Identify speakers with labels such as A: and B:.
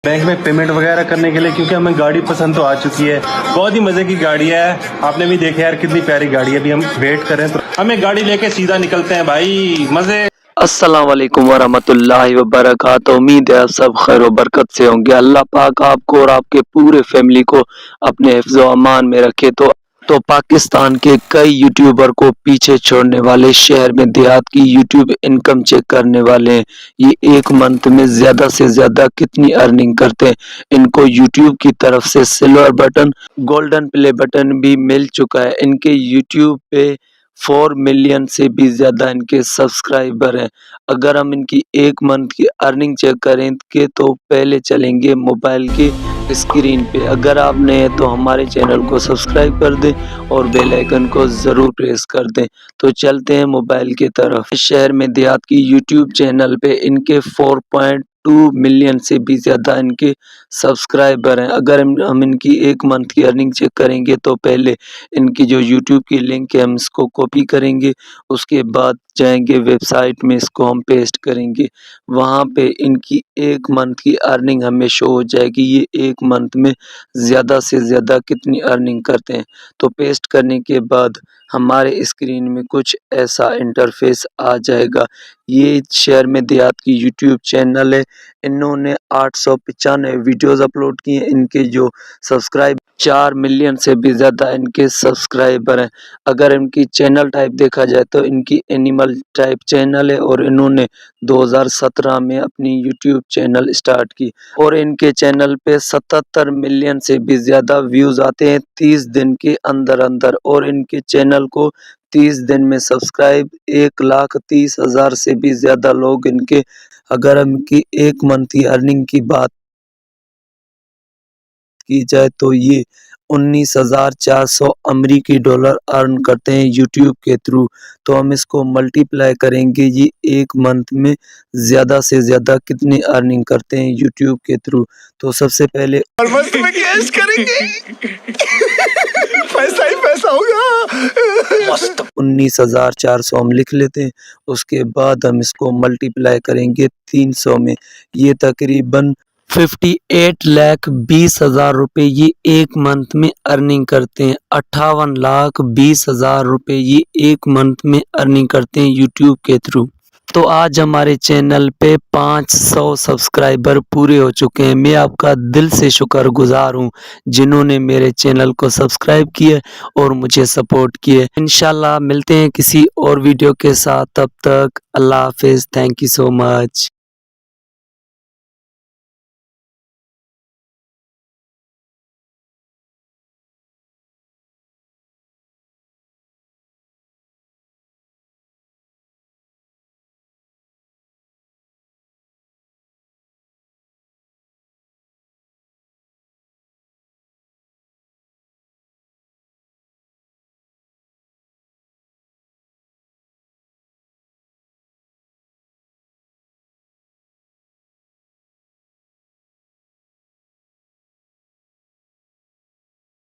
A: Bank में payment वगैरह करने के लिए, क्योंकि हमें गाड़ी पसंद तो आ चुकी है, बहुत ही मजे की गाड़ी है। आपने भी देखा यार कितनी प्यारी गाड़ी है। अभी हम वेट कर रहे हैं तो हमें गाड़ी लेके सीधा निकलते हैं भाई, मजे।
B: अस्सलाम वालेकुम वरहमतुल्लाहि वबरकातुहू। उम्मीद है आप सब खैर व बरकत से होंगे। अल्लाह पाक आपको और आपके पूरे फैमिली को अपने हिफ्ज़ व अमान में रखे। तो पाकिस्तान के कई यूट्यूबर को पीछे छोड़ने वाले शहर में देहात की यूट्यूब इनकम चेक करने वाले हैं। ये एक मंथ में ज़्यादा से ज़्यादा कितनी अर्निंग करते हैं। इनको यूट्यूब की तरफ से silver button, golden play button भी मिल चुका है। इनके यूट्यूब पे 4 मिलियन से भी ज़्यादा इनके सब्सक्राइबर हैं। अगर हम इनकी एक मंथ की अर्निंग चेक करेंगे तो पहले चलेंगे मोबाइल की स्क्रीन पे। अगर आप नए हैं तो हमारे चैनल को सब्सक्राइब कर दें और बेल आइकन को ज़रूर प्रेस कर दें। तो चलते हैं मोबाइल की तरफ। इस शहर में देहात की यूट्यूब चैनल पे इनके 4.2 मिलियन से भी ज़्यादा इनके सब्सक्राइबर हैं। अगर हम इनकी एक मंथ की अर्निंग चेक करेंगे तो पहले इनकी जो यूट्यूब की लिंक है हम इसको कॉपी करेंगे, उसके बाद जाएंगे वेबसाइट में, इसको हम पेस्ट करेंगे। वहाँ पे इनकी एक मंथ की अर्निंग हमें शो हो जाएगी। ये एक मंथ में ज़्यादा से ज़्यादा कितनी अर्निंग करते हैं। तो पेस्ट करने के बाद हमारे स्क्रीन में कुछ ऐसा इंटरफेस आ जाएगा। ये शहर में देहात की यूट्यूब चैनल है। इन्होंने 895 वीडियोज़ अपलोड किए हैं। इनके जो सब्सक्राइब 4 मिलियन से भी ज़्यादा इनके सब्सक्राइबर हैं। अगर इनकी चैनल टाइप देखा जाए तो इनकी एनिमल टाइप चैनल है और इन्होंने 2017 में अपनी यूट्यूब चैनल स्टार्ट की और इनके चैनल पे 77 मिलियन से भी ज़्यादा व्यूज़ आते हैं 30 दिन के अंदर अंदर। और इनके चैनल को 30 दिन में सब्सक्राइब 1,30,000 से भी ज़्यादा लोग इनके। अगर हम इनकी एक मंथ की अर्निंग की बात की जाए तो ये 19,400 अमेरिकी डॉलर अर्न करते हैं यूट्यूब के थ्रू। तो हम इसको मल्टीप्लाई करेंगे, ये एक मंथ में ज़्यादा से ज़्यादा कितनी अर्निंग करते हैं यूट्यूब के थ्रू। तो सबसे पहले
C: मस्त में कैश करेंगे पैसा ही पैसा होगा मस्त।
B: 19,400 हम लिख लेते हैं। उसके बाद हम इसको मल्टीप्लाई करेंगे 300 में। ये तकरीबन 58,20,000 रुपये ये एक मंथ में अर्निंग करते हैं। 58,20,000 रुपये ये एक मंथ में अर्निंग करते हैं यूट्यूब के थ्रू। तो आज हमारे चैनल पे 500 सब्सक्राइबर पूरे हो चुके हैं। मैं आपका दिल से शुक्रगुजार हूँ जिन्होंने मेरे चैनल को सब्सक्राइब किए और मुझे सपोर्ट किए। इंशाल्लाह मिलते हैं किसी और वीडियो के साथ। तब तक अल्लाह हाफिज़। Thank you so much.